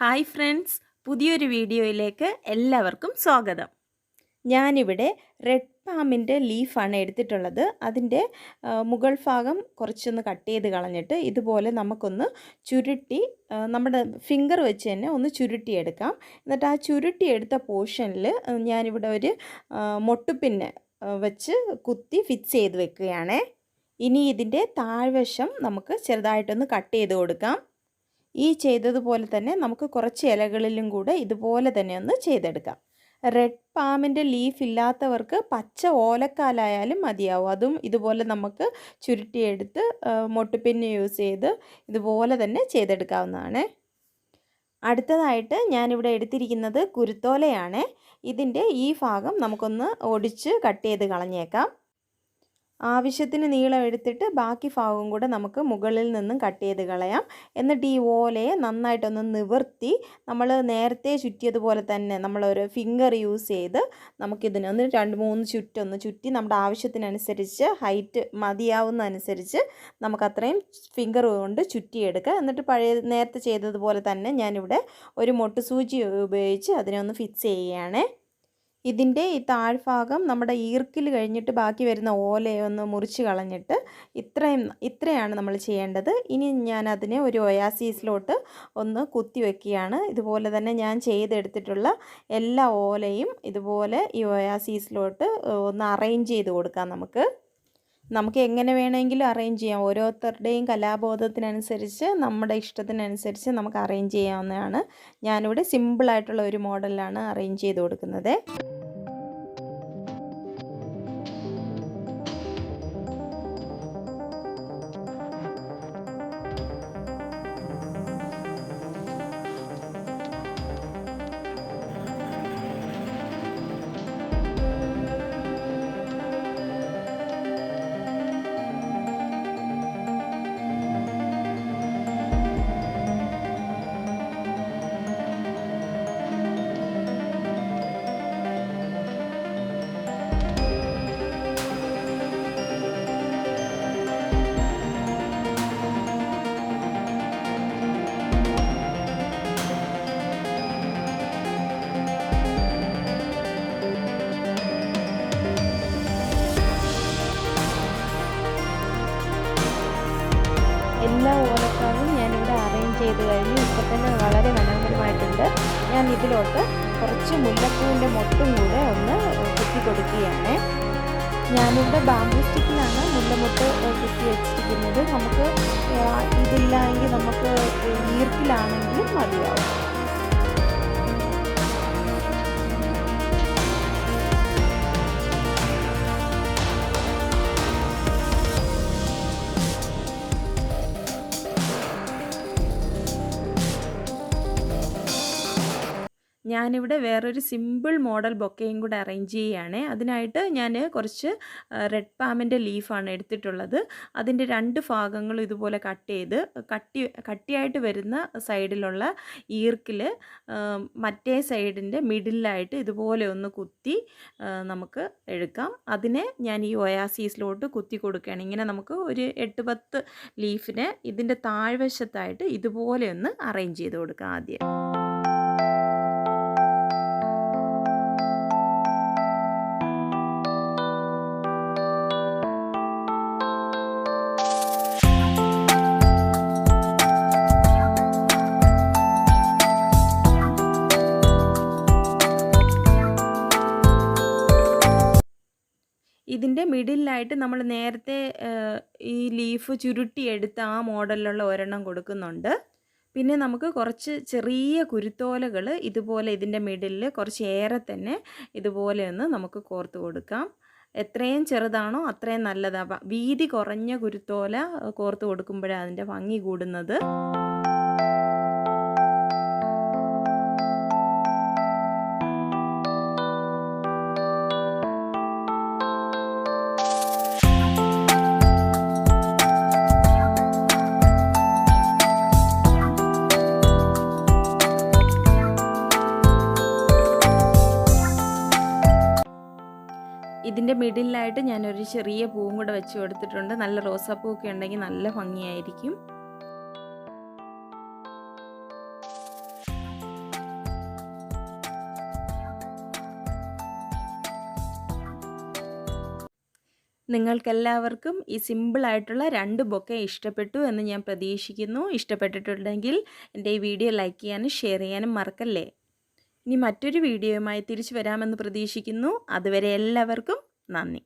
Hi friends, പുതിയൊരു വീഡിയോയിലേക്ക് എല്ലാവർക്കും സ്വാഗതം. ഞാനിവിടെ റെഡ് പാമിൻ്റെ ലീഫാണ് എടുത്തിട്ടുള്ളത്. അതിൻ്റെ മുകൾ ഭാഗം കുറച്ചൊന്ന് കട്ട് ചെയ്ത് കളഞ്ഞിട്ട് ഇതുപോലെ നമുക്കൊന്ന് ചുരുട്ടി നമ്മുടെ ഫിംഗർ വെച്ച് തന്നെ ഒന്ന് ചുരുട്ടിയെടുക്കാം. എന്നിട്ട് ആ ചുരുട്ടിയെടുത്ത പോർഷനിൽ ഞാനിവിടെ ഒരു മൊട്ടുപിന്ന് വെച്ച് കുത്തി ഫിക്സ് ചെയ്ത് വെക്കുകയാണേ. ഇനി ഇതിൻ്റെ താഴ്വശം നമുക്ക് ചെറുതായിട്ടൊന്ന് കട്ട് ചെയ്ത് കൊടുക്കാം. ഈ ചെയ്തതുപോലെ തന്നെ നമുക്ക് കുറച്ച് ഇലകളിലും കൂടെ ഇതുപോലെ തന്നെ ഒന്ന് ചെയ്തെടുക്കാം. റെഡ് പാമിൻ്റെ ലീഫ് ഇല്ലാത്തവർക്ക് പച്ച ഓലക്കാലായാലും മതിയാവും. അതും ഇതുപോലെ നമുക്ക് ചുരുട്ടിയെടുത്ത് മൊട്ടുപിന്ന് യൂസ് ചെയ്ത് ഇതുപോലെ തന്നെ ചെയ്തെടുക്കാവുന്നതാണ്. അടുത്തതായിട്ട് ഞാനിവിടെ എടുത്തിരിക്കുന്നത് കുരുത്തോലയാണ്. ഇതിൻ്റെ ഈ ഭാഗം നമുക്കൊന്ന് ഒടിച്ച് കട്ട് ചെയ്ത് കളഞ്ഞേക്കാം. ആവശ്യത്തിന് നീളം എടുത്തിട്ട് ബാക്കി ഭാഗവും കൂടെ നമുക്ക് മുകളിൽ നിന്നും കട്ട് ചെയ്ത് കളയാം. എന്നിട്ട് ഈ ഓലയെ നന്നായിട്ടൊന്ന് നിവർത്തി നമ്മൾ നേരത്തെ ചുറ്റിയതുപോലെ തന്നെ നമ്മളൊരു ഫിംഗർ യൂസ് ചെയ്ത് നമുക്കിതിനൊന്ന് 2-3 ചുറ്റൊന്ന് ചുറ്റി നമ്മുടെ ആവശ്യത്തിനനുസരിച്ച് ഹൈറ്റ് മതിയാവുന്ന അനുസരിച്ച് നമുക്കത്രയും ഫിംഗർ കൊണ്ട് ചുറ്റിയെടുക്കുക. എന്നിട്ട് നേരത്തെ ചെയ്തതുപോലെ തന്നെ ഞാനിവിടെ ഒരു മൊട്ട് സൂചി ഉപയോഗിച്ച് അതിനെ ഒന്ന് ഫിക്സ് ചെയ്യുകയാണ്. ഇതിൻ്റെ ഈ താഴ്ഭാഗം നമ്മുടെ ഈർക്കിൽ കഴിഞ്ഞിട്ട് ബാക്കി വരുന്ന ഓലയെ ഒന്ന് മുറിച്ച് കളഞ്ഞിട്ട് ഇത്രയാണ് നമ്മൾ ചെയ്യേണ്ടത്. ഇനി ഞാൻ അതിനെ ഒരു ഒയാസീസിലോട്ട് ഒന്ന് കുത്തി വയ്ക്കുകയാണ്. ഇതുപോലെ തന്നെ ഞാൻ ചെയ്തെടുത്തിട്ടുള്ള എല്ലാ ഓലയും ഇതുപോലെ ഈ ഒയാസീസിലോട്ട് ഒന്ന് അറേഞ്ച് ചെയ്ത് കൊടുക്കാം. നമുക്ക് എങ്ങനെ വേണമെങ്കിലും അറേഞ്ച് ചെയ്യാം. ഓരോരുത്തരുടെയും കലാബോധത്തിനനുസരിച്ച് നമ്മുടെ ഇഷ്ടത്തിനനുസരിച്ച് നമുക്ക് അറേഞ്ച് ചെയ്യാവുന്നതാണ്. ഞാനിവിടെ സിമ്പിളായിട്ടുള്ള ഒരു മോഡലിലാണ് അറേഞ്ച് ചെയ്ത് കൊടുക്കുന്നത്. എല്ലാ ഓലക്കാവും ഞാനിവിടെ അറേഞ്ച് ചെയ്ത് കഴിഞ്ഞു. ഇപ്പോൾ തന്നെ വളരെ മനോഹരമായിട്ടുണ്ട്. ഞാൻ ഇതിലോട്ട് കുറച്ച് മുല്ലപ്പൂവിൻ്റെ മൊട്ടും കൂടെ ഒന്ന് കുത്തി കൊടുക്കുകയാണ്. ഞാനിവിടെ ബാംബൂ സ്റ്റിക്കിലാണ് മുല്ലമൊട്ട് കുത്തി വെച്ചിരിക്കുന്നത്. നമുക്ക് ഇതില്ലെങ്കിൽ നമുക്ക് ഈർക്കിലാണെങ്കിലും മതിയാവും. ഞാനിവിടെ വേറൊരു സിമ്പിൾ മോഡൽ ബൊക്കയും കൂടെ അറേഞ്ച് ചെയ്യുകയാണ്. അതിനായിട്ട് ഞാൻ കുറച്ച് റെഡ് പാമിൻ്റെ ലീഫാണ് എടുത്തിട്ടുള്ളത്. അതിൻ്റെ 2 ഭാഗങ്ങളും ഇതുപോലെ കട്ടിയായിട്ട് വരുന്ന സൈഡിലുള്ള ഈർക്കിൽ മറ്റേ സൈഡിൻ്റെ മിഡിലായിട്ട് ഇതുപോലെ ഒന്ന് കുത്തി നമുക്ക് എടുക്കാം. അതിനെ ഞാൻ ഈ ഒയാസീസിലോട്ട് കുത്തി കൊടുക്കുകയാണ്. ഇങ്ങനെ നമുക്ക് ഒരു 8-10 ലീഫിനെ ഇതിൻ്റെ താഴ്വശത്തായിട്ട് ഇതുപോലെ ഒന്ന് അറേഞ്ച് ചെയ്ത് കൊടുക്കാം ആദ്യം. ഇതിൻ്റെ മിഡിലായിട്ട് നമ്മൾ നേരത്തെ ഈ ലീഫ് ചുരുട്ടിയെടുത്ത ആ മോഡലിലുള്ള ഒരെണ്ണം കൊടുക്കുന്നുണ്ട്. പിന്നെ നമുക്ക് കുറച്ച് ചെറിയ കുരുത്തോലകൾ ഇതുപോലെ ഇതിൻ്റെ മിഡിലിൽ കുറച്ച് ഏറെ തന്നെ ഇതുപോലെ ഒന്ന് നമുക്ക് കോർത്ത് കൊടുക്കാം. എത്രയും ചെറുതാണോ അത്രയും നല്ലതാണ്. വീതി കുറഞ്ഞ കുരുത്തോല കോർത്ത് കൊടുക്കുമ്പോഴാണ് അതിൻ്റെ ഭംഗി കൂടുന്നത്. ഇതിൻ്റെ മിഡിലായിട്ട് ഞാനൊരു ചെറിയ പൂവും കൂടെ വെച്ച് കൊടുത്തിട്ടുണ്ട്. നല്ല റോസാപ്പൂവൊക്കെ ഉണ്ടെങ്കിൽ നല്ല ഭംഗിയായിരിക്കും. നിങ്ങൾക്കെല്ലാവർക്കും ഈ സിമ്പിളായിട്ടുള്ള 2 ബൊക്കെ ഇഷ്ടപ്പെട്ടു എന്ന് ഞാൻ പ്രതീക്ഷിക്കുന്നു. ഇഷ്ടപ്പെട്ടിട്ടുണ്ടെങ്കിൽ എൻ്റെ ഈ വീഡിയോ ലൈക്ക് ചെയ്യാനും ഷെയർ ചെയ്യാനും മറക്കല്ലേ. ഇനി മറ്റൊരു വീഡിയോയുമായി തിരിച്ചു വരാമെന്ന് പ്രതീക്ഷിക്കുന്നു. അതുവരെ എല്ലാവർക്കും നന്ദി.